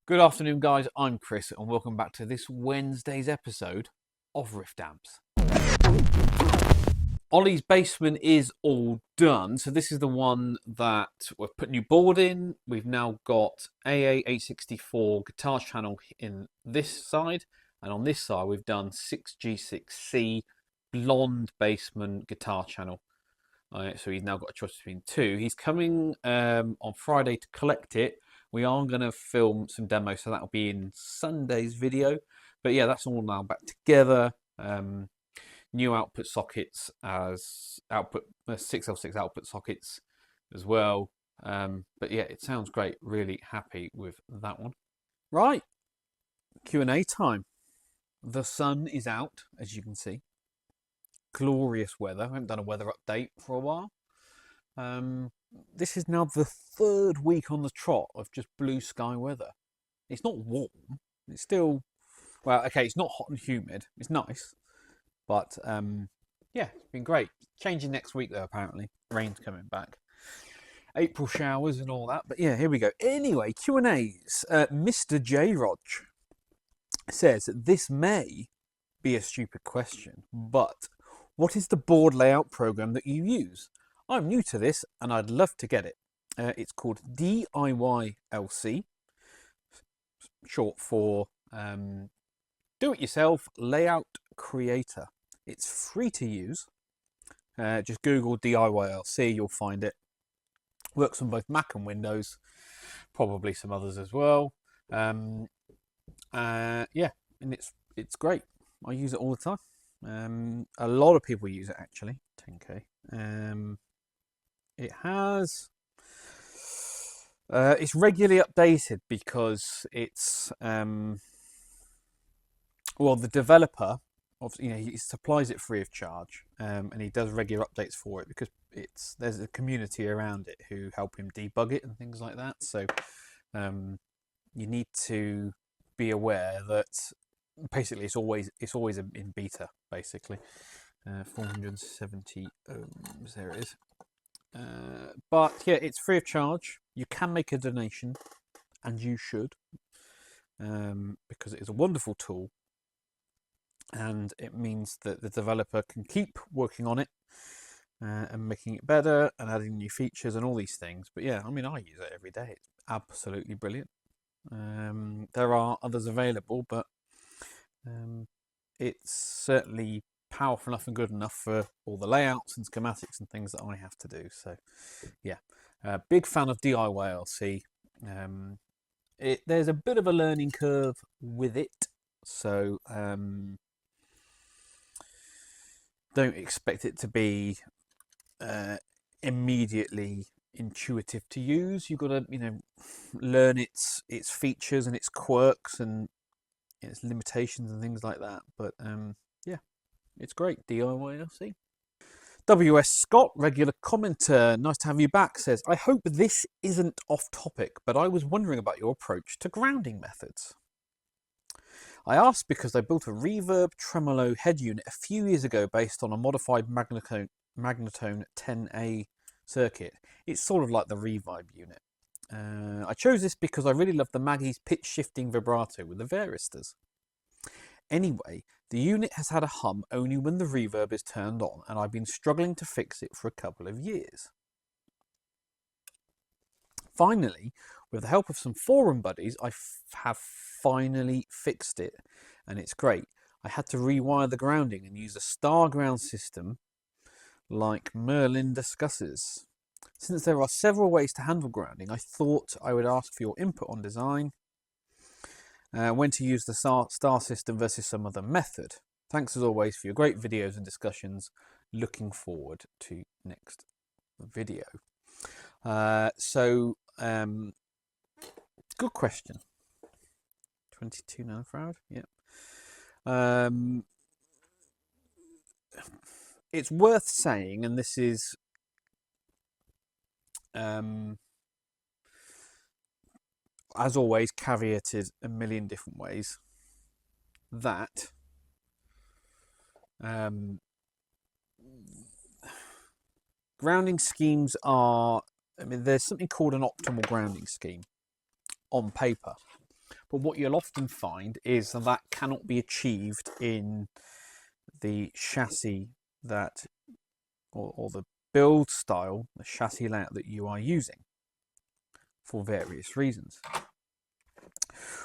Good afternoon, guys. I'm Chris, and welcome back to this Wednesday's episode of Rift Amps. Ollie's basement is all done, so this is the one that we've put new board in. We've now got AA864 guitar channel in this side, and on this side we've done 6G6C blonde basement guitar channel. So he's now got a choice between two. He's coming on Friday to collect it. We are going to film some demos, so that'll be in Sunday's video. But yeah, that's all now back together. New output sockets as output 6L6 output sockets as well. But yeah, it sounds great. Really happy with that one. Right, Q&A time. The sun is out, as you can see. Glorious weather. I haven't done a weather update for a while. This is now the third week on the trot of just blue sky weather. It's not warm. It's still, well, okay, it's not hot and humid. It's nice. But yeah, it's been great. Changing next week though, apparently. Rain's coming back. April showers and all that. But yeah, here we go. Anyway, Q&As. Mr. J. Rog says, this may be a stupid question, but what is the board layout program that you use? I'm new to this and I'd love to get it. It's called DIYLC, short for Do-It-Yourself Layout Creator. It's free to use. Just Google DIYLC, you'll find it. Works on both Mac and Windows, probably some others as well. Yeah, and it's great. I use it all the time. A lot of people use it actually. 10K. It has. It's regularly updated because it's well, the developer he supplies it free of charge, and he does regular updates for it because there's a community around it who help him debug it and things like that. So you need to be aware that basically it's always in beta basically. 470 ohms, there it is. But yeah, it's free of charge. You can make a donation, and you should, because it is a wonderful tool, and it means that the developer can keep working on it and making it better and adding new features and all these things. But yeah, I mean, I use it every day. It's absolutely brilliant. There are others available, but it's certainly powerful enough and good enough for all the layouts and schematics and things that I have to do. So yeah, big fan of DIYLC. There's a bit of a learning curve with it, so don't expect it to be immediately intuitive to use. You've got to learn its features and its quirks and its limitations and things like that. But yeah, it's great. DIYLC. WS Scott, regular commenter, nice to have you back, says, I hope this isn't off topic, but I was wondering about your approach to grounding methods. I asked because I built a reverb tremolo head unit a few years ago based on a modified Magnatone 10A circuit. It's sort of like the Revibe unit. I chose this because I really love the Maggie's pitch shifting vibrato with the varistors. Anyway, the unit has had a hum only when the reverb is turned on, and I've been struggling to fix it for a couple of years. Finally, with the help of some forum buddies, I have finally fixed it, and it's great. I had to rewire the grounding and use a star ground system like Merlin discusses. Since there are several ways to handle grounding, I thought I would ask for your input on design. When to use the star system versus some other method. Thanks as always for your great videos and discussions. Looking forward to next video. Good question. 22 nanofarad, yeah. It's worth saying, and this is as always, caveated a million different ways, that grounding schemes are, I mean, there's something called an optimal grounding scheme on paper, But what you'll often find is that cannot be achieved in the chassis that, or the build style, the chassis layout that you are using for various reasons.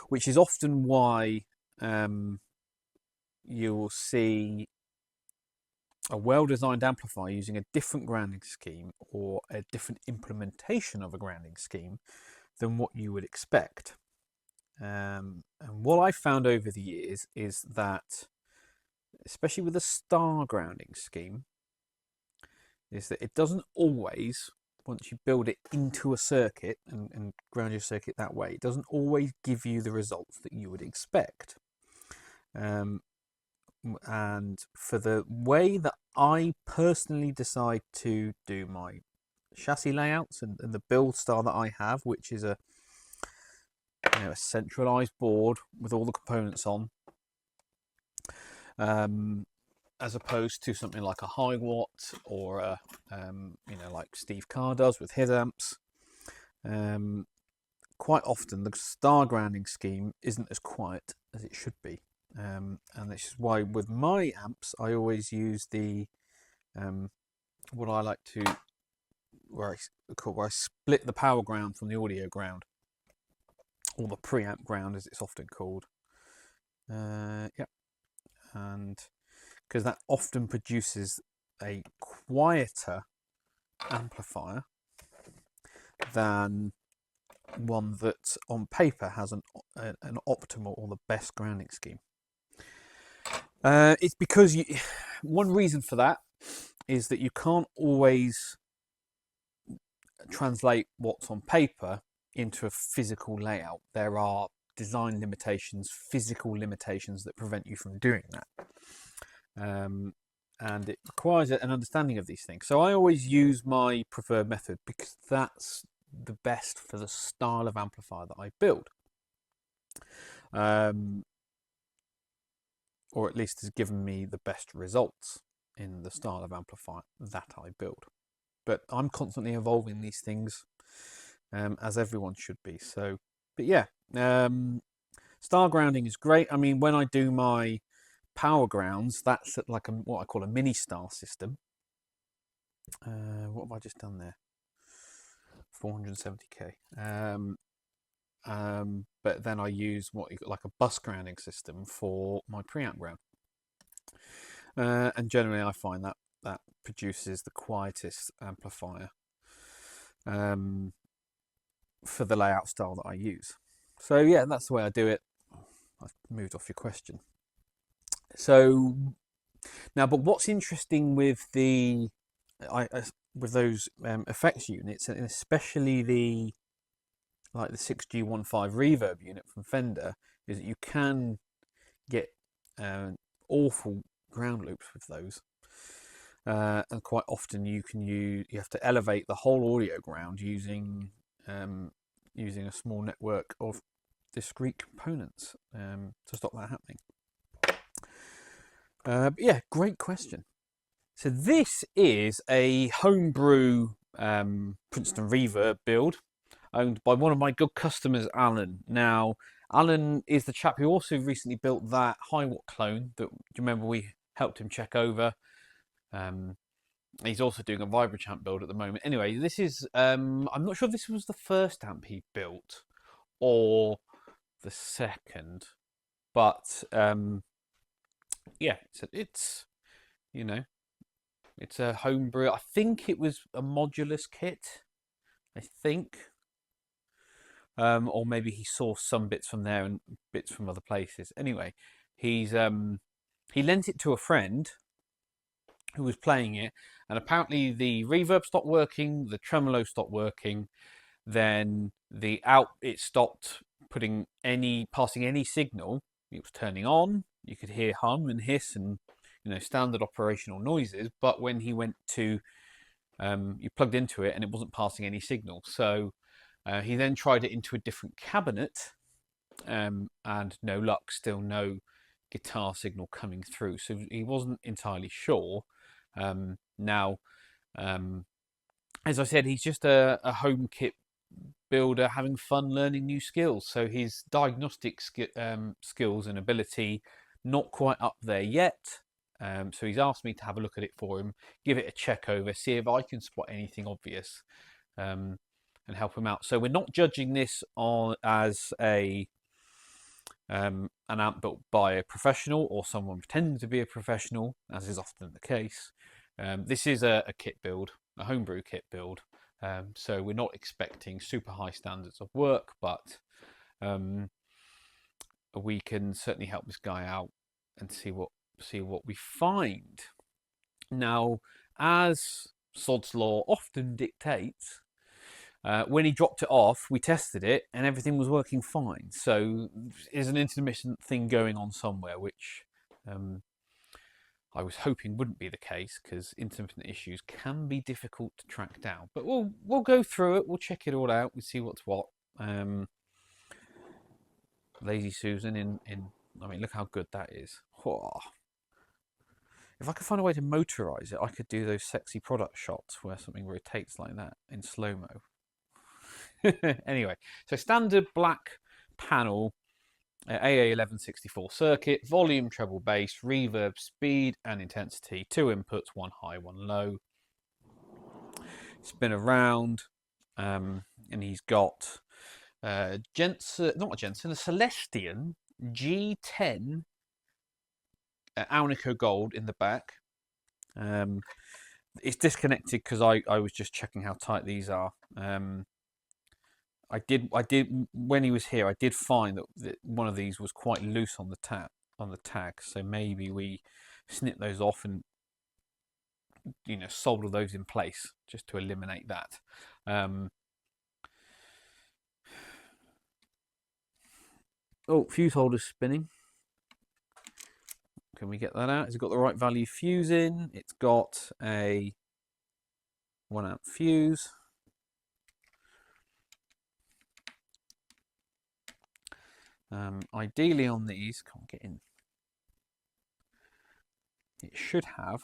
Which is often why you will see a well-designed amplifier using a different grounding scheme or a different implementation of a grounding scheme than what you would expect. And what I've found over the years is that, especially with a star grounding scheme, is that it doesn't always, once you build it into a circuit and ground your circuit that way, it doesn't always give you the results that you would expect. And for the way that I personally decide to do my chassis layouts and the build style that I have, which is a centralized board with all the components on, as opposed to something like a high watt or a like Steve Carr does with his amps. Quite often the star grounding scheme isn't as quiet as it should be. And this is why with my amps I always use the what I like to where I split the power ground from the audio ground, or the preamp ground as it's often called. And because that often produces a quieter amplifier than one that on paper has an optimal or the best grounding scheme. It's because one reason for that is that you can't always translate what's on paper into a physical layout. There are design limitations, physical limitations that prevent you from doing that. And it requires an understanding of these things. So I always use my preferred method because that's the best for the style of amplifier that I build. Or at least has given me the best results in the style of amplifier that I build. But I'm constantly evolving these things, as everyone should be. So, but yeah, star grounding is great. I mean, when I do my power grounds, that's like what I call a mini star system. What have I just done there? 470k. But then I use like a bus grounding system for my preamp ground. And generally I find that produces the quietest amplifier for the layout style that I use. So yeah, that's the way I do it. I've moved off your question. So now, but what's interesting with with those effects units, and especially the 6G15 reverb unit from Fender, is that you can get awful ground loops with those, and quite often you have to elevate the whole audio ground using a small network of discrete components to stop that happening. But yeah, great question. So this is a homebrew Princeton reverb build owned by one of my good customers, Alan. Now, Alan is the chap who also recently built that high watt clone that, do you remember, we helped him check over. He's also doing a Vibrachamp build at the moment. Anyway, this is, I'm not sure if this was the first amp he built or the second, but yeah, it's it's a homebrew. I think it was a modulus kit, I think. Or maybe he saw some bits from there and bits from other places. Anyway, he lent it to a friend who was playing it, and apparently the reverb stopped working, the tremolo stopped working, then it stopped passing any signal. It was turning on. You could hear hum and hiss and standard operational noises, but when he went to you plugged into it and it wasn't passing any signal. So he then tried it into a different cabinet, and no luck, still no guitar signal coming through. So he wasn't entirely sure. Now, as I said, he's just a home kit builder having fun learning new skills. So his diagnostic skills and ability not quite up there yet. So he's asked me to have a look at it for him, give it a check over, see if I can spot anything obvious, and help him out. So we're not judging this as an amp built by a professional or someone pretending to be a professional, as is often the case. This is a kit build, a homebrew kit build. So we're not expecting super high standards of work, but we can certainly help this guy out and see what we find. Now, as Sod's Law often dictates, when he dropped it off, we tested it and everything was working fine. So there's an intermittent thing going on somewhere, which I was hoping wouldn't be the case, because intermittent issues can be difficult to track down. But we'll go through it. We'll check it all out. We'll see what's what. Lazy Susan I mean, look how good that is. Oh. If I could find a way to motorize it, I could do those sexy product shots where something rotates like that in slow-mo. Anyway, so standard black panel, AA1164 circuit, volume, treble, bass, reverb, speed and intensity, 2 inputs, 1 high, 1 low. Spin around, and he's got a Celestian G10 Alnico Gold in the back. It's disconnected because I was just checking how tight these are. I did when he was here, I did find that one of these was quite loose on the tag, so maybe we snip those off and solder those in place just to eliminate that. Oh, fuse holder's spinning. Can we get that out? Has it got the right value fuse in? It's got a 1 amp fuse. Ideally on these, can't get in. It should have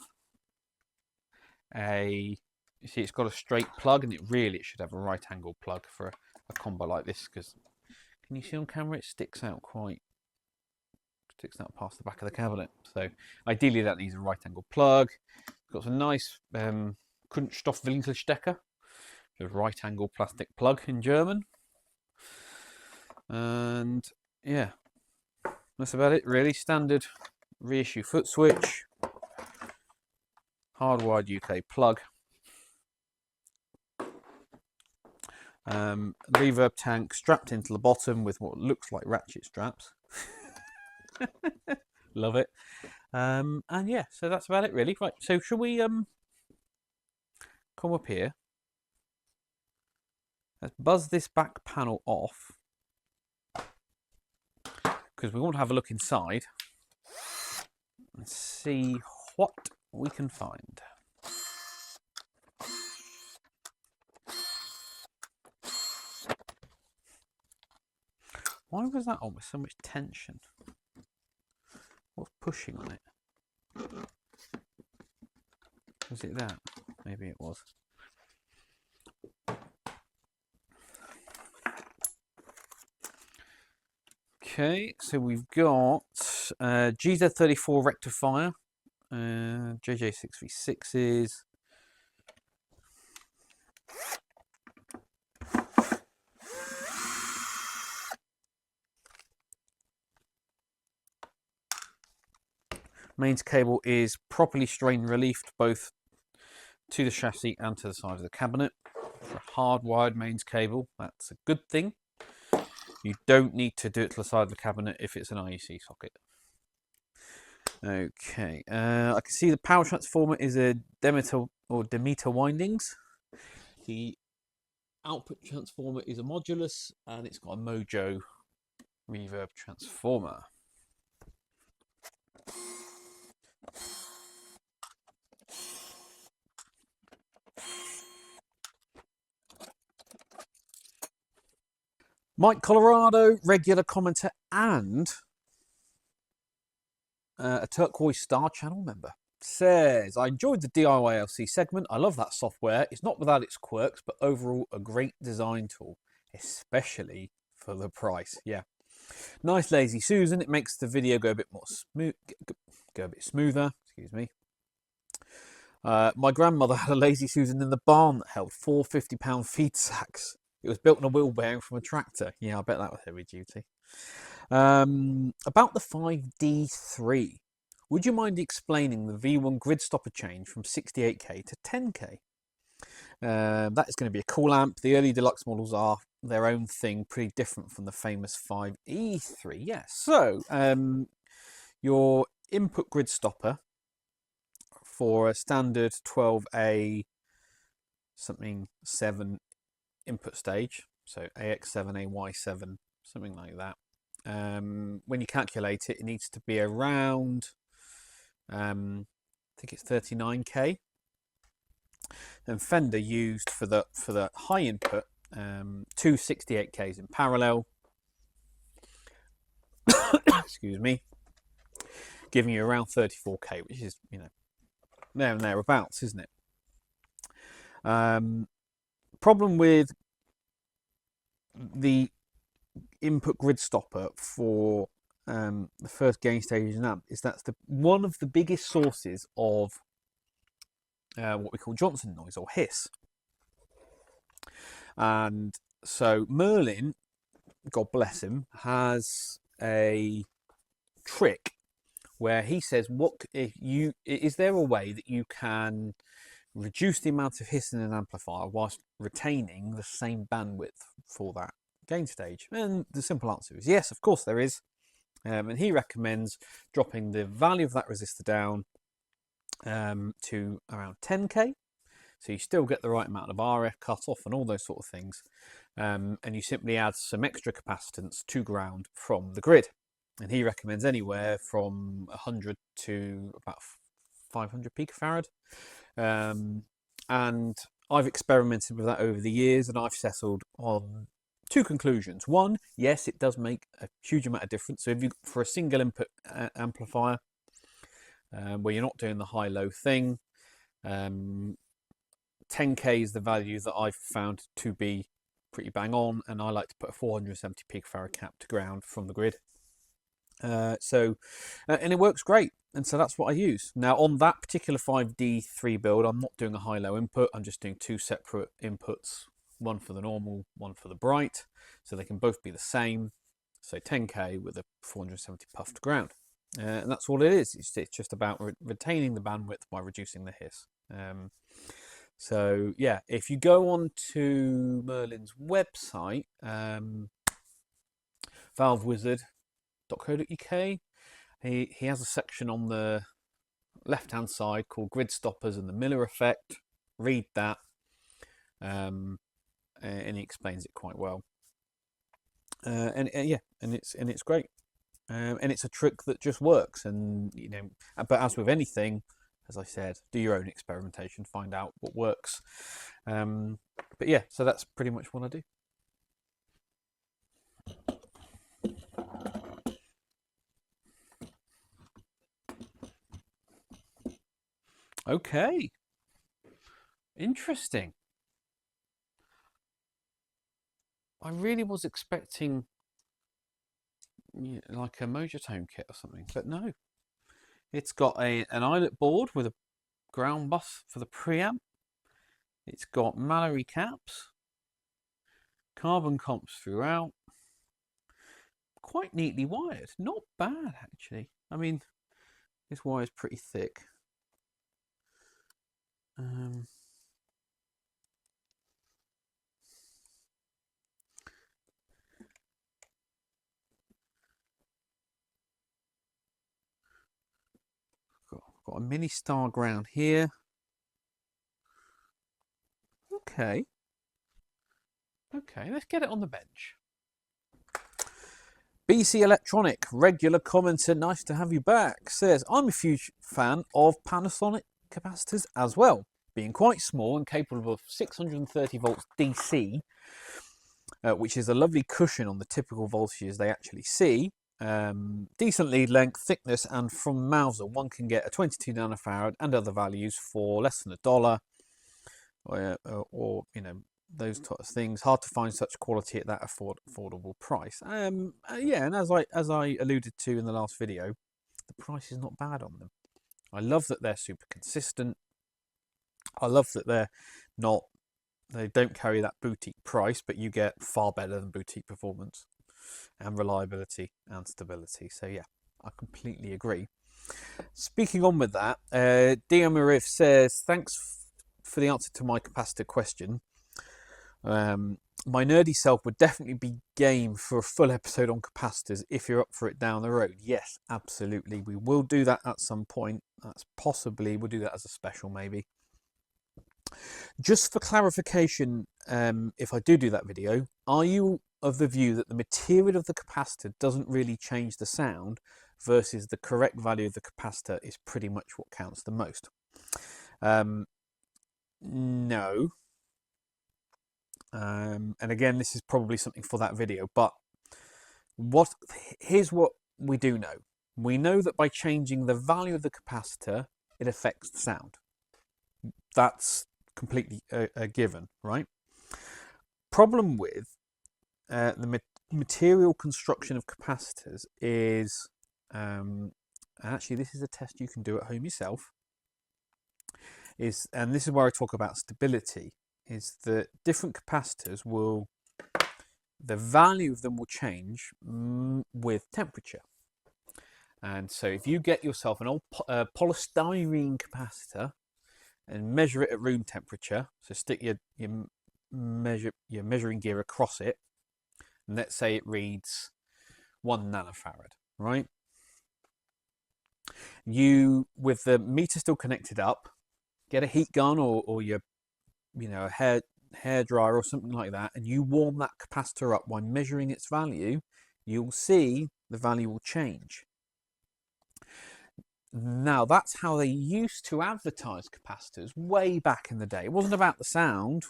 you see it's got a straight plug, and it should have a right angle plug for a combo like this, because can you see on camera it sticks out past the back of the cabinet. So ideally that needs a right angle plug. It's got some nice Kunststoffwinkelstecker, the right angle plastic plug in German. And yeah, that's about it really. Standard reissue foot switch, hardwired UK plug, reverb tank strapped into the bottom with what looks like ratchet straps. Love it. And yeah, so that's about it really. Right, so shall we come up here? Let's buzz this back panel off, because we want to have a look inside and see what we can find. Why was that on with so much tension? What's pushing on it? Was it that? Maybe it was. Okay, so we've got GZ34 rectifier, JJ6V6s. Mains cable is properly strain relieved both to the chassis and to the side of the cabinet. For a hardwired mains cable, that's a good thing. You don't need to do it to the side of the cabinet if it's an IEC socket. Okay, I can see the power transformer is a Demeter windings. The output transformer is a modulus, and it's got a Mojo reverb transformer. Mike Colorado, regular commenter and a Turquoise Star channel member. says, I enjoyed the DIY LC segment. I love that software. It's not without its quirks, but overall a great design tool, especially for the price. Yeah. Nice Lazy Susan. It makes the video go a bit more smooth, go a bit smoother. Excuse me. My grandmother had a Lazy Susan in the barn that held 4 50-pound feed sacks. It was built on a wheel bearing from a tractor. Yeah, I bet that was heavy duty. About the 5D3. Would you mind explaining the V1 grid stopper change from 68k to 10k? That is going to be a cool amp. The early deluxe models are their own thing, pretty different from the famous 5E3. Yeah, so your input grid stopper for a standard 12A something 7 input stage, so AX7, AY7, something like that. When you calculate it, it needs to be around, I think it's 39k. And Fender used for the high input 2 68Ks in parallel. Excuse me, giving you around 34k, which is, you know, there and thereabouts, isn't it? Problem with the input grid stopper for the first gain stage in amp is that's one of the biggest sources of what we call Johnson noise or hiss. And so Merlin, God bless him, has a trick where he says, is there a way that you can reduce the amount of hiss in an amplifier whilst retaining the same bandwidth for that gain stage? And the simple answer is yes, of course there is. And he recommends dropping the value of that resistor down to around 10k, so you still get the right amount of RF cut off and all those sort of things, and you simply add some extra capacitance to ground from the grid. And he recommends anywhere from 100 to about 500 picofarad. And I've experimented with that over the years, and I've settled on two conclusions. One, yes, it does make a huge amount of difference. So if you, for a single input amplifier, where you're not doing the high-low thing, 10k is the value that I've found to be pretty bang on, and I like to put a 470 picofarad cap to ground from the grid. And it works great, and so that's what I use. Now on that particular 5D3 build, I'm not doing a high-low input, I'm just doing two separate inputs, one for the normal, one for the bright, so they can both be the same. So 10k with a 470 puff to ground. And that's all it is. It's just about retaining the bandwidth by reducing the hiss. So yeah, if you go on to Merlin's website, valvewizard.co.uk, he has a section on the left-hand side called Grid Stoppers and the Miller Effect. Read that, and he explains it quite well. And it's great. And it's a trick that just works, and you know, but as with anything, as I said, do your own experimentation, find out what works. But yeah, so that's pretty much what I do. Okay, interesting. I really was expecting like a Mojatone kit or something, but no. It's got an eyelet board with a ground bus for the preamp. It's got Mallory caps, carbon comps throughout, quite neatly wired. Not bad actually. I mean, this wire is pretty thick. Got a mini star ground here. Okay, let's get it on the bench. BC Electronic, regular commenter, nice to have you back, says, I'm a huge fan of Panasonic capacitors as well, being quite small and capable of 630 volts DC, which is a lovely cushion on the typical voltages they actually see. decent lead length, thickness, and from Mauser one can get a 22 nanofarad and other values for less than $1, or you know, those sorts of things. Hard to find such quality at that affordable price. Yeah, and as I alluded to in the last video, the price is not bad on them. I love that they're super consistent. I love that they don't carry that boutique price, but you get far better than boutique performance and reliability and stability. So yeah, I completely agree. Speaking on with that, Diamarif says, thanks for the answer to my capacitor question. My nerdy self would definitely be game for a full episode on capacitors if you're up for it down the road. Yes, absolutely. We will do that at some point. We'll do that as a special maybe. Just for clarification, if I do that video, are you of the view that the material of the capacitor doesn't really change the sound versus the correct value of the capacitor is pretty much what counts the most? No. And again, this is probably something for that video, but here's what we do know. We know that by changing the value of the capacitor, it affects the sound. That's completely a given, right? Problem with the material construction of capacitors is, actually this is a test you can do at home yourself, and this is where I talk about stability, is that different capacitors the value of them will change with temperature. And so if you get yourself an old polystyrene capacitor and measure it at room temperature, so stick your measuring gear across it, and let's say it reads 1 nanofarad, right? You, with the meter still connected up, get a heat gun or your, a hair dryer or something like that, and you warm that capacitor up by measuring its value, you'll see the value will change. Now, that's how they used to advertise capacitors way back in the day. It wasn't about the sound,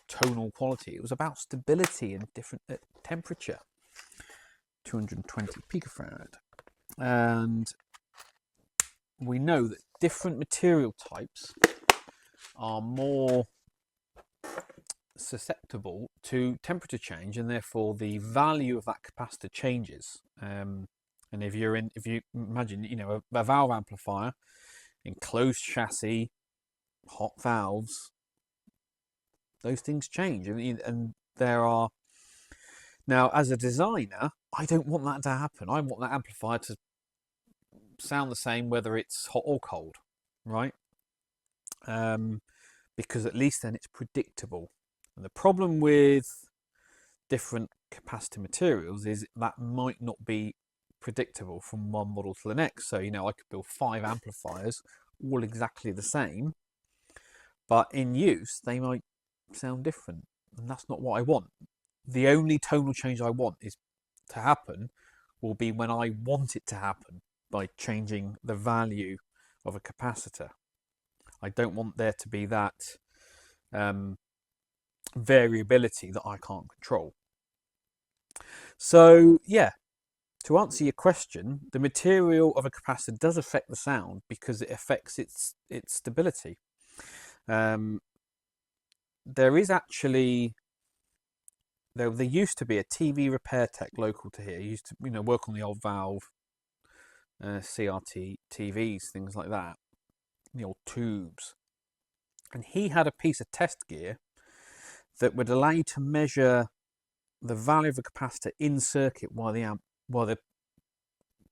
tonal quality. It was about stability and different temperature. 220 picofarad. And we know that different material types are more susceptible to temperature change, and therefore the value of that capacitor changes. And if you imagine, a valve amplifier, enclosed chassis, hot valves, those things change. And there are, now as a designer, I don't want that to happen. I want that amplifier to sound the same whether it's hot or cold, right? Because at least then it's predictable. And the problem with different capacitor materials is that might not be predictable from one model to the next. So, I could build 5 amplifiers, all exactly the same, but in use, they might sound different. And that's not what I want. The only tonal change I want to happen will be when I want it to happen, by changing the value of a capacitor. I don't want there to be that variability that I can't control. So, yeah, to answer your question, the material of a capacitor does affect the sound because it affects its stability. There is actually, there used to be a TV repair tech local to here. He used to work on the old valve, CRT TVs, things like that, the old tubes. And he had a piece of test gear that would allow you to measure the value of a capacitor in circuit while the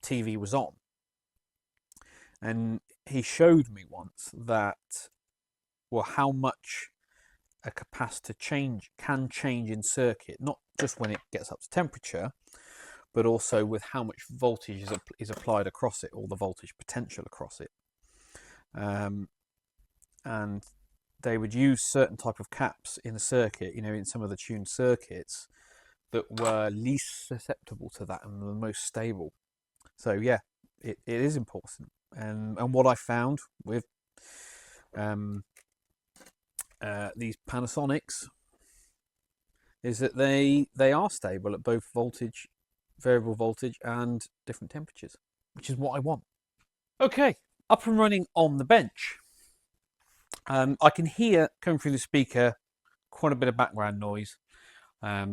TV was on. And he showed me once that, how much a capacitor can change in circuit, not just when it gets up to temperature, but also with how much voltage is applied across it, or the voltage potential across it. And they would use certain type of caps in a circuit, in some of the tuned circuits, that were least susceptible to that and the most stable. So yeah, it is important. And what I found with these Panasonics is that they are stable at both voltage variable voltage and different temperatures, which is what I want. Okay, up and running on the bench. I can hear coming through the speaker quite a bit of background noise, but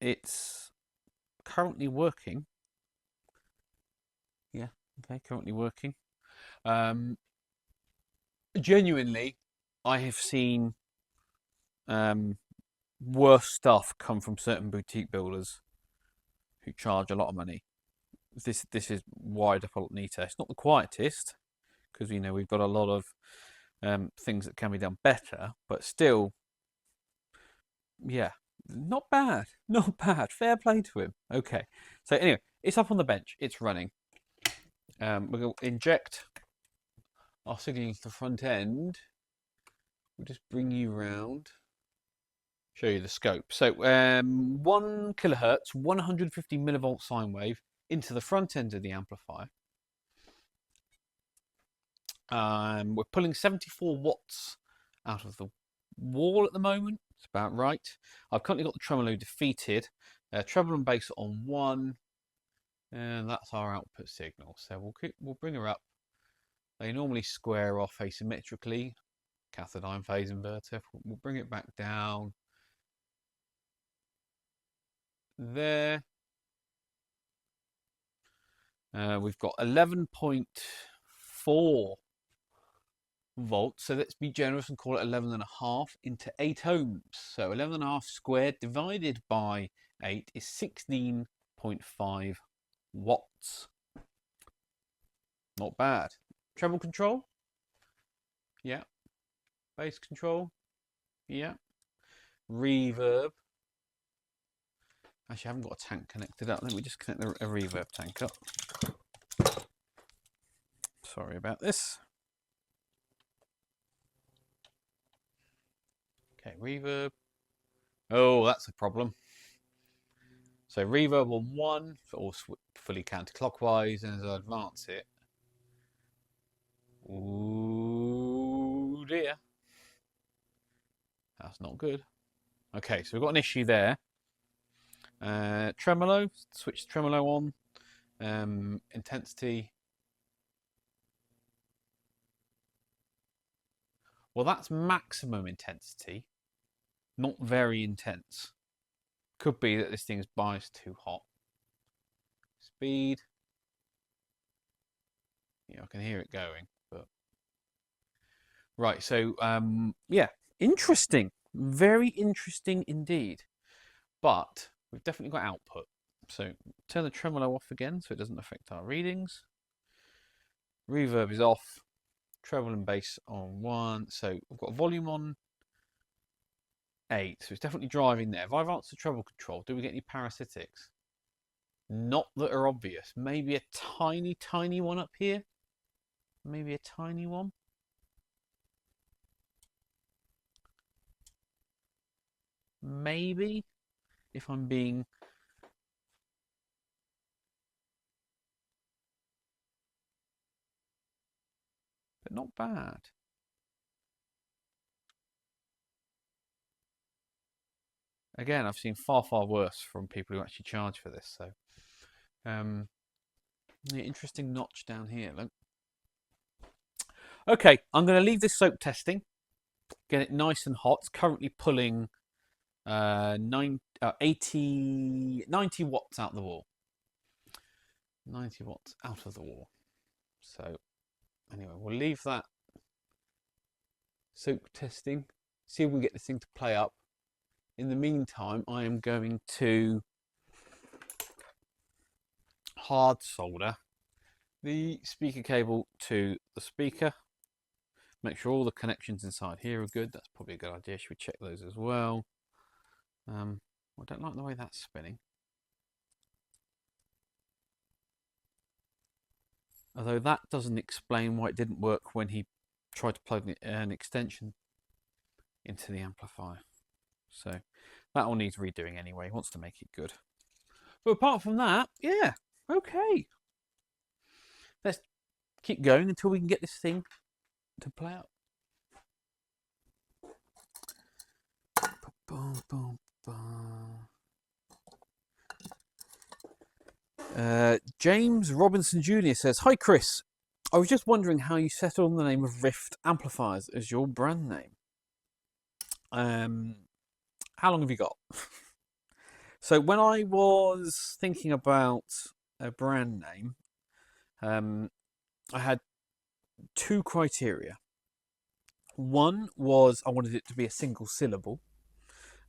it's currently working. Yeah, okay, currently working. Genuinely, I have seen worse stuff come from certain boutique builders who charge a lot of money. This is wide up a Nita. It's not the quietest because we've got a lot of things that can be done better, but still, yeah, not bad, not bad. Fair play to him. Okay, so anyway, it's up on the bench. It's running. We're going to inject our signal into the front end. We'll just bring you round. Show you the scope. So 1 kilohertz, 150 millivolt sine wave into the front end of the amplifier. We're pulling 74 watts out of the wall at the moment. It's about right. I've currently got the tremolo defeated. Treble and bass on 1, and that's our output signal. So we'll bring her up. They normally square off asymmetrically. Cathode ion phase inverter. We'll bring it back down. There. We've got 11.4 volts, so let's be generous and call it 11.5 into 8 ohms. So 11.5 squared divided by 8 is 16.5 watts. Not bad. Treble control? Yeah. Bass control? Yeah. Reverb? Actually, I haven't got a tank connected up. Let me just connect a reverb tank up. Sorry about this. Okay, reverb. Oh, that's a problem. So reverb on 1, or fully counterclockwise, and as I advance it, ooh dear, that's not good. Okay, so we've got an issue there. Tremolo, switch tremolo on. Intensity. Well, that's maximum intensity, not very intense. Could be that this thing's biased too hot. Speed. Yeah, I can hear it going, but right. So yeah, interesting, very interesting indeed. But we've definitely got output. So turn the tremolo off again so it doesn't affect our readings. Reverb is off. Treble and bass on 1. So we've got volume on 8. So it's definitely driving there. If I've answered treble control, do we get any parasitics? Not that are obvious. Maybe a tiny, tiny one up here. Maybe a tiny one. Maybe, if I'm being... But not bad. Again, I've seen far, far worse from people who actually charge for this. So, interesting notch down here. Look. Okay, I'm going to leave this soap testing. Get it nice and hot. It's currently pulling 90 watts out the wall. 90 watts out of the wall. So, anyway, we'll leave that soap testing. See if we can get this thing to play up. In the meantime, I am going to hard solder the speaker cable to the speaker. Make sure all the connections inside here are good. That's probably a good idea. Should we check those as well? I don't like the way that's spinning. Although that doesn't explain why it didn't work when he tried to plug an extension into the amplifier. So that all needs redoing anyway. He wants to make it good. But apart from that, yeah, okay. Let's keep going until we can get this thing to play out. Boom, boom. James Robinson Jr. says, "Hi Chris, I was just wondering how you settled on the name of Rift Amplifiers as your brand name. How long have you got?" So when I was thinking about a brand name, I had two criteria. One was I wanted it to be a single syllable,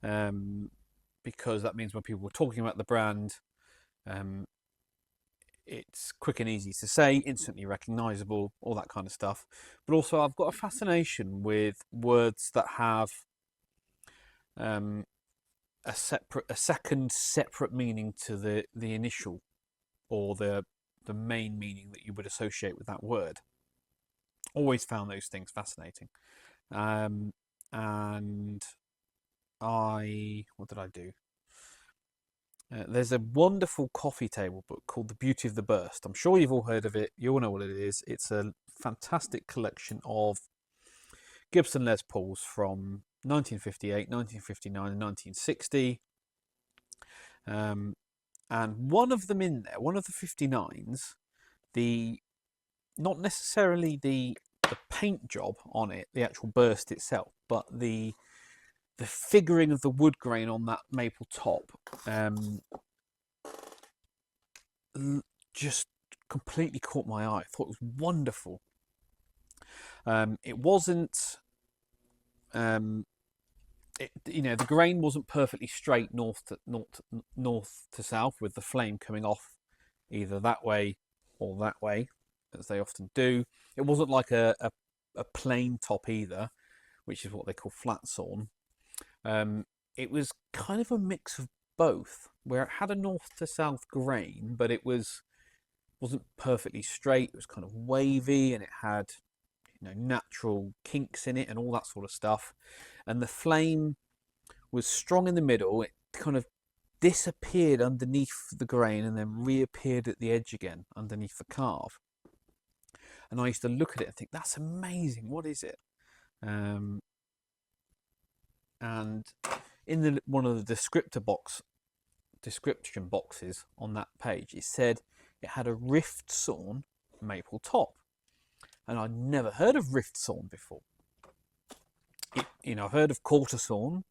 because that means when people were talking about the brand, it's quick and easy to say, instantly recognizable, all that kind of stuff. But also I've got a fascination with words that have a second separate meaning to the initial or the main meaning that you would associate with that word. Always found those things fascinating. And what did I do? There's a wonderful coffee table book called The Beauty of the Burst. I'm sure you've all heard of it. You all know what it is. It's a fantastic collection of Gibson Les Pauls from 1958, 1959 and 1960. And one of them in there, one of the 59s, not necessarily the paint job on it, the actual burst itself, but the figuring of the wood grain on that maple top, just completely caught my eye. I thought it was wonderful. It wasn't, the grain wasn't perfectly straight north to south, with the flame coming off either that way or that way, as they often do. It wasn't like a plain top either, which is what they call flat sawn. It was kind of a mix of both, where it had a north to south grain, but it wasn't perfectly straight. It was kind of wavy, and it had natural kinks in it and all that sort of stuff. And the flame was strong in the middle. It kind of disappeared underneath the grain and then reappeared at the edge again underneath the carve. And I used to look at it and think, that's amazing. What is it? And in one of the description boxes on that page, it said it had a rift sawn maple top. And I'd never heard of rift sawn before. I've heard of quarter sawn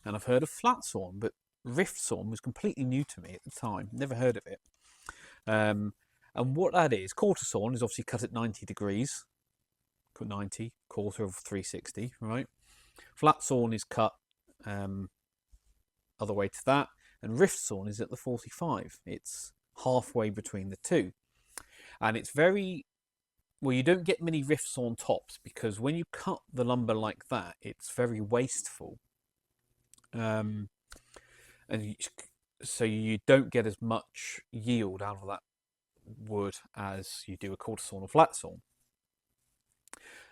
and I've heard of flat sawn, but rift sawn was completely new to me at the time. Never heard of it. And what that is, quarter sawn is obviously cut at 90 degrees. 90, quarter of 360, right? Flat sawn is cut other way to that, and rift sawn is at the 45. It's halfway between the two. And it's you don't get many rift sawn tops, because when you cut the lumber like that, it's very wasteful. So you don't get as much yield out of that wood as you do a quarter sawn or flat sawn.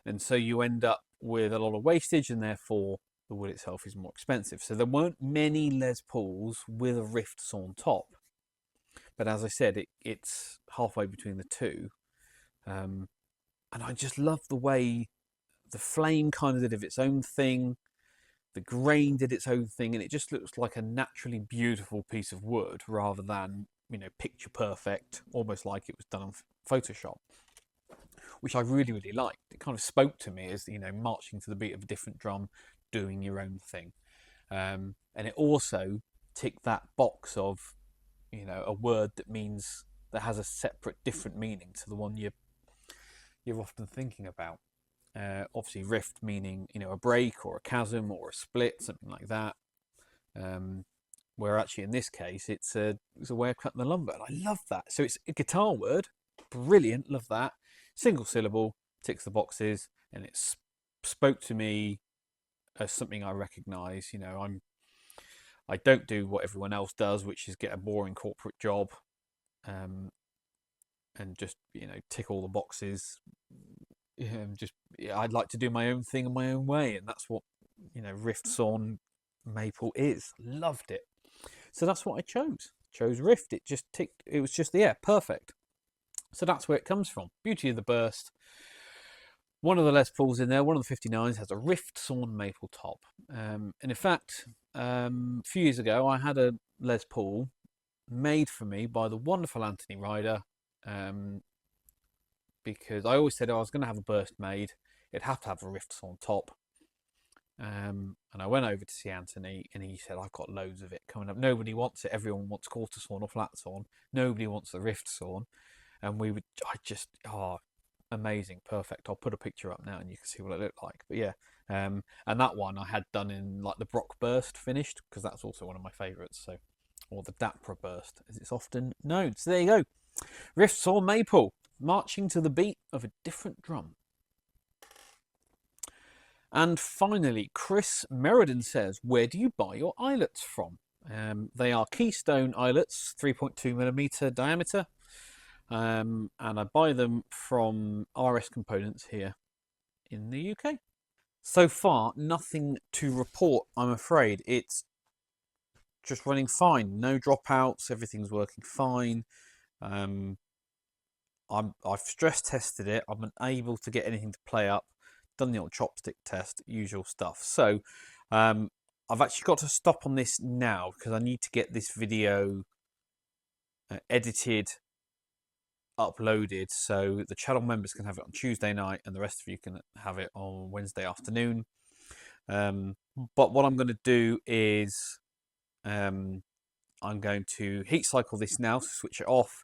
And so you end up with a lot of wastage, and therefore the wood itself is more expensive. So there weren't many Les Pauls with a rift sawn top. But as I said, it's halfway between the two. And I just love the way the flame kind of did its own thing, the grain did its own thing, and it just looks like a naturally beautiful piece of wood rather than, picture perfect, almost like it was done on Photoshop, which I really, really liked. It kind of spoke to me as, marching to the beat of a different drum, doing your own thing. And it also ticked that box of, a word that has a separate, different meaning to the one you're often thinking about. Obviously, rift meaning, a break or a chasm or a split, something like that. Where actually in this case, it's a way of cutting the lumber. And I love that. So it's a guitar word. Brilliant. Love that. Single syllable, ticks the boxes, and it spoke to me as something I recognise. I don't do what everyone else does, which is get a boring corporate job, and just tick all the boxes. I'd like to do my own thing in my own way, and that's what rift sawn maple is. Loved it. So that's what I chose rift. It just ticked. It was just perfect. So that's where it comes from. Beauty of the Burst. One of the Les Pauls in there, one of the 59s, has a rift sawn maple top. And in fact, a few years ago, I had a Les Paul made for me by the wonderful Anthony Ryder, because I always said I was going to have a burst made. It'd have to have a rift sawn top. And I went over to see Anthony, and he said, I've got loads of it coming up. Nobody wants it. Everyone wants quarter sawn or flat sawn. Nobody wants the rift sawn. And amazing, perfect. I'll put a picture up now and you can see what it looked like. But yeah, and that one I had done in like the Brock burst finished, because that's also one of my favourites. So, or the Dapra burst, as it's often known. So there you go. Rift saw maple, marching to the beat of a different drum. And finally, Chris Meriden says, where do you buy your eyelets from? They are Keystone eyelets, 3.2mm diameter. And I buy them from RS Components here in the UK. So far, nothing to report, I'm afraid. It's just running fine. No dropouts, everything's working fine. I've stress tested it. I'm unable to get anything to play up. Done the old chopstick test, usual stuff. So I've actually got to stop on this now because I need to get this video edited, uploaded, so the channel members can have it on Tuesday night and the rest of you can have it on Wednesday afternoon. But what I'm going to do is I'm going to heat cycle this now to switch it off,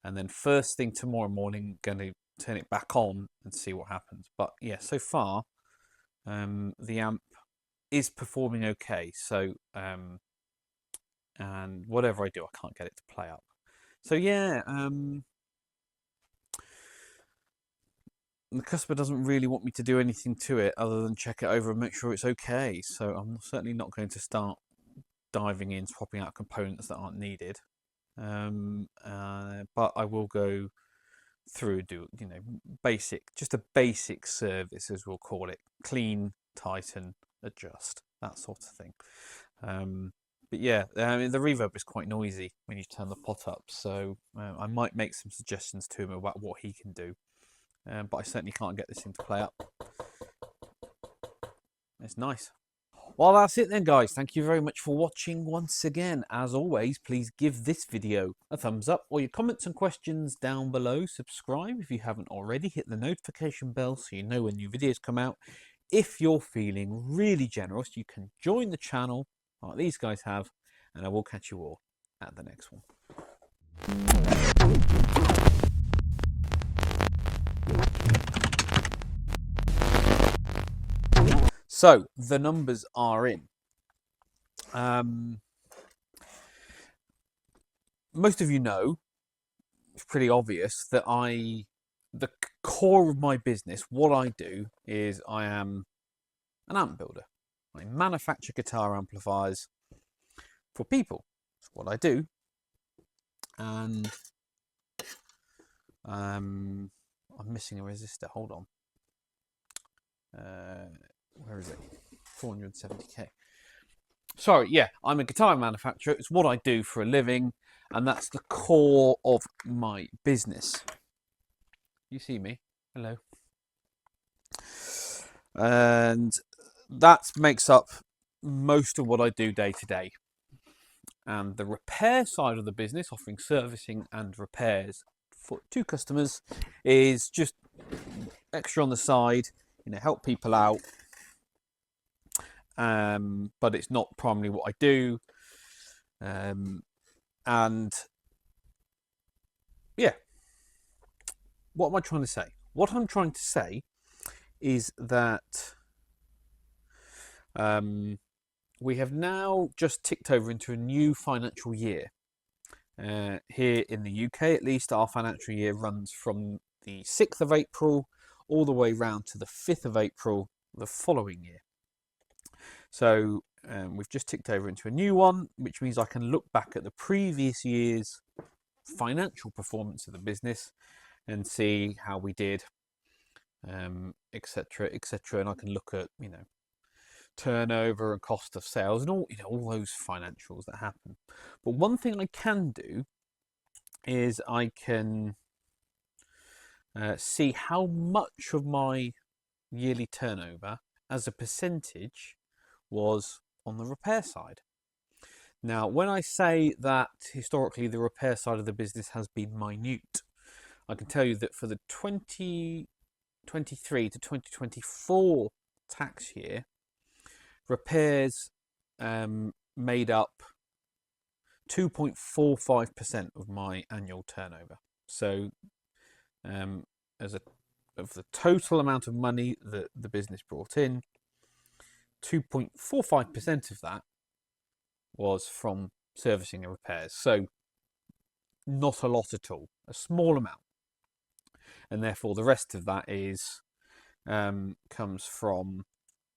and then first thing tomorrow morning going to turn it back on and see what happens. But yeah, so far the amp is performing okay. So and whatever I do, I can't get it to play up. So yeah, the customer doesn't really want me to do anything to it other than check it over and make sure it's okay. So I'm certainly not going to start diving in, swapping out components that aren't needed. But I will go through, do just a basic service, as we'll call it: clean, tighten, adjust, that sort of thing. But yeah, the reverb is quite noisy when you turn the pot up, so I might make some suggestions to him about what he can do. But I certainly can't get this thing to play up. It's nice. Well, that's it then, guys. Thank you very much for watching once again. As always, please give this video a thumbs up, or your comments and questions down below. Subscribe if you haven't already. Hit the notification bell so you know when new videos come out. If you're feeling really generous, you can join the channel like these guys have, and I will catch you all at the next one. So the numbers are in. Most of you know, it's pretty obvious, that the core of my business, what I do is I am an amp builder. I manufacture guitar amplifiers for people. That's what I do. And I'm missing a resistor. Hold on. Where is it? 470k. Sorry, yeah, I'm a guitar manufacturer. It's what I do for a living, and that's the core of my business. You see me? Hello. And that makes up most of what I do day to day. And the repair side of the business, offering servicing and repairs to customers, is just extra on the side, help people out. But it's not primarily what I do. And yeah, what am I trying to say? What I'm trying to say is that we have now just ticked over into a new financial year. Here in the UK, at least, our financial year runs from the 6th of April all the way round to the 5th of April the following year. So we've just ticked over into a new one, which means I can look back at the previous year's financial performance of the business and see how we did, etc., etc. And I can look at, turnover and cost of sales and all those financials that happen. But one thing I can do is I can see how much of my yearly turnover as a percentage was on the repair side. Now, when I say that historically the repair side of the business has been minute, I can tell you that for the 2023 to 2024 tax year, repairs made up 2.45% of my annual turnover. So, of the total amount of money that the business brought in, 2.45% of that was from servicing and repairs. So, not a lot at all, a small amount. And therefore, the rest of that comes from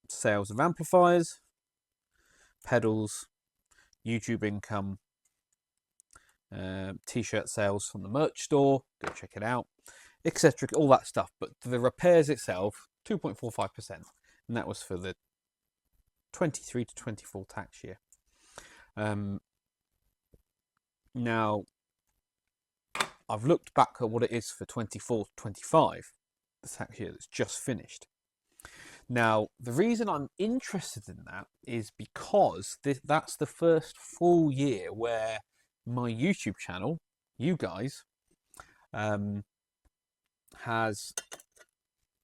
sales of amplifiers, pedals, YouTube income, t-shirt sales from the merch store, go check it out, etc., all that stuff. But the repairs itself, 2.45%, and that was for the 23 to 24 tax year. Now, I've looked back at what it is for 24 to 25, the tax year that's just finished. Now, the reason I'm interested in that is because that's the first full year where my YouTube channel, you guys, has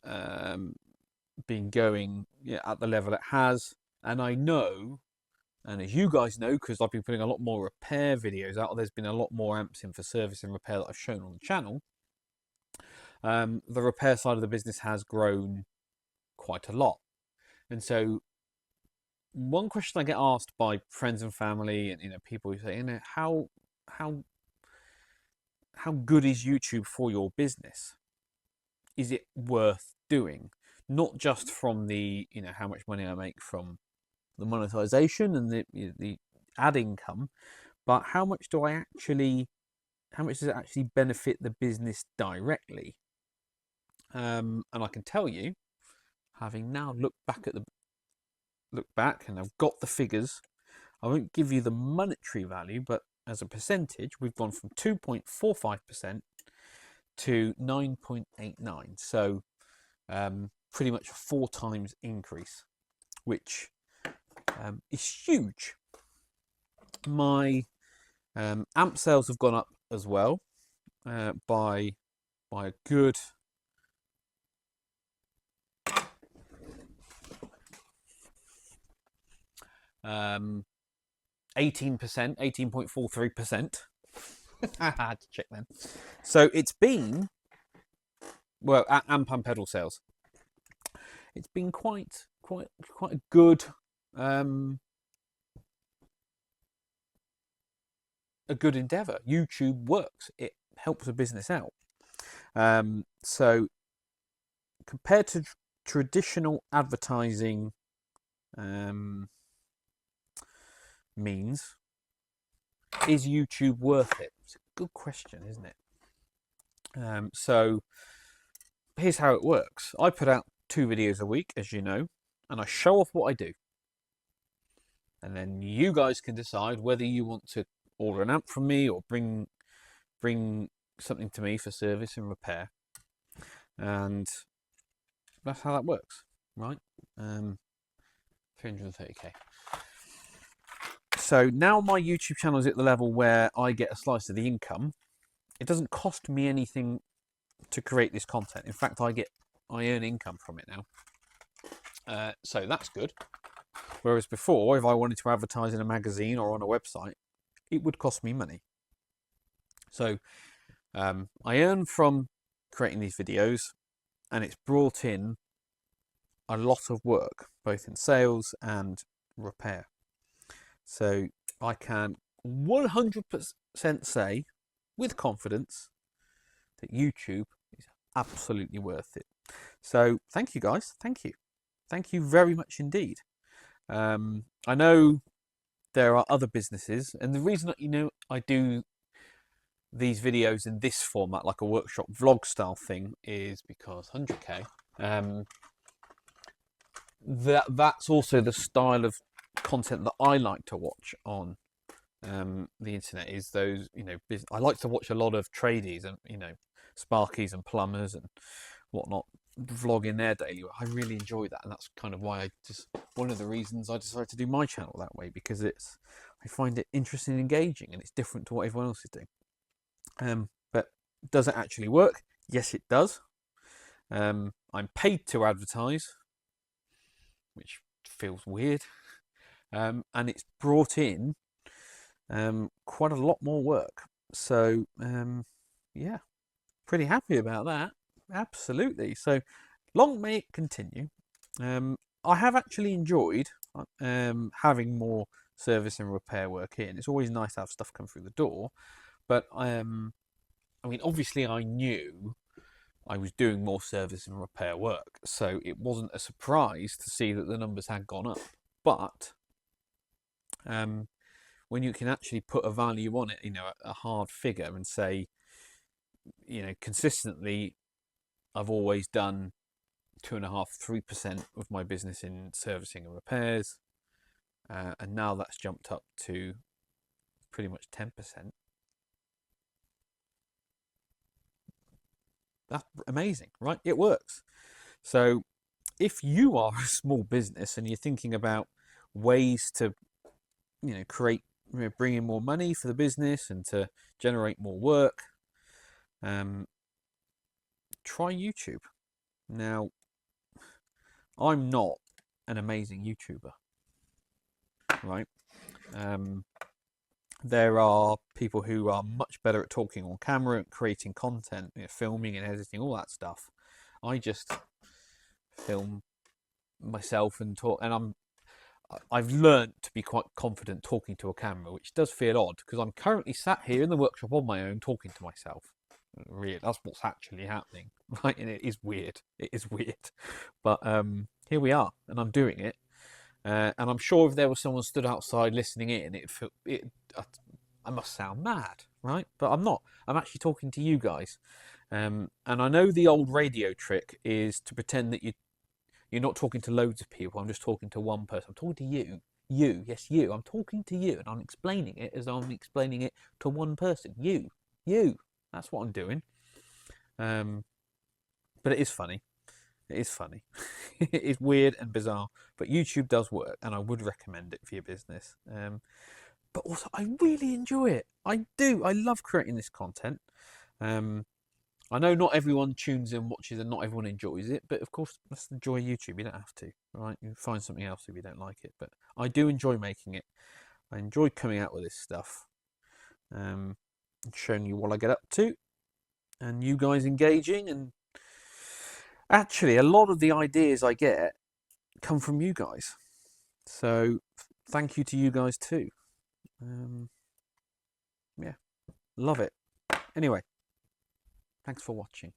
been going at the level it has. And I know, and as you guys know, because I've been putting a lot more repair videos out, there's been a lot more amps in for service and repair that I've shown on the channel. The repair side of the business has grown quite a lot. And so one question I get asked by friends and family and people who say, how good is YouTube for your business? Is it worth doing? Not just from the how much money I make from the monetization and the ad income, but how much does it actually benefit the business directly? And I can tell you, having now looked back and I've got the figures, I won't give you the monetary value, but as a percentage, we've gone from 2.45% to 9.89%. So pretty much a 4 times increase, which is huge. My amp sales have gone up as well by a good 18%, 18.43%. I had to check then. So it's been, well, amp and pedal sales. It's been quite a good endeavor. YouTube works. It helps a business out. So compared to traditional advertising means, is YouTube worth it? It's a good question, isn't it? So here's how it works. I put out 2 videos a week, as you know, and I show off what I do. And then you guys can decide whether you want to order an amp from me or bring something to me for service and repair. And that's how that works, right? 330k. So now my YouTube channel is at the level where I get a slice of the income. It doesn't cost me anything to create this content. In fact, I earn income from it now. So that's good. Whereas before, if I wanted to advertise in a magazine or on a website, it would cost me money. So I earn from creating these videos, and it's brought in a lot of work, both in sales and repair. So I can 100% say with confidence that YouTube is absolutely worth it. So thank you guys. Thank you. Thank you very much indeed. I know there are other businesses, and the reason that I do these videos in this format, like a workshop vlog style thing, is because 100k. That's also the style of content that I like to watch on the internet. Is those I like to watch a lot of tradies and sparkies and plumbers and whatnot vlog in there daily. I really enjoy that, and that's kind of why one of the reasons I decided to do my channel that way, because I find it interesting and engaging, and it's different to what everyone else is doing. But does it actually work? Yes, it does. I'm paid to advertise, which feels weird, and it's brought in quite a lot more work. So yeah, pretty happy about that. Absolutely. So long may it continue. I have actually enjoyed having more service and repair work in. It's always nice to have stuff come through the door, but I mean, obviously I knew I was doing more service and repair work, so it wasn't a surprise to see that the numbers had gone up. But when you can actually put a value on it, a hard figure, and say, consistently, I've always done 2.5–3% of my business in servicing and repairs, and now that's jumped up to pretty much 10%. That's amazing, right? It works. So if you are a small business and you're thinking about ways to, bring in more money for the business and to generate more work, try YouTube. Now, I'm not an amazing YouTuber, right? There are people who are much better at talking on camera and creating content, filming and editing, all that stuff. I just film myself and talk, and I've learned to be quite confident talking to a camera, which does feel odd because I'm currently sat here in the workshop on my own talking to myself. Really, that's what's actually happening, right? And it is weird. It is weird, but here we are, and I'm doing it. And I'm sure if there was someone stood outside listening in, I must sound mad, right? But I'm not. I'm actually talking to you guys. And I know the old radio trick is to pretend that you're not talking to loads of people. I'm just talking to one person. I'm talking to you. You, yes, you. I'm talking to you, and I'm explaining it as I'm explaining it to one person. You. That's what I'm doing. But it is funny. It is funny. It is weird and bizarre, but YouTube does work, and I would recommend it for your business. But also, I really enjoy it. I do. I love creating this content. I know not everyone tunes in, watches, and not everyone enjoys it, but of course, that's the joy of YouTube. You don't have to, right? You can find something else if you don't like it. But I do enjoy making it. I enjoy coming out with this stuff, and showing you what I get up to, and you guys engaging. And actually, a lot of the ideas I get come from you guys. So thank you to you guys too. Yeah, love it. Anyway, thanks for watching.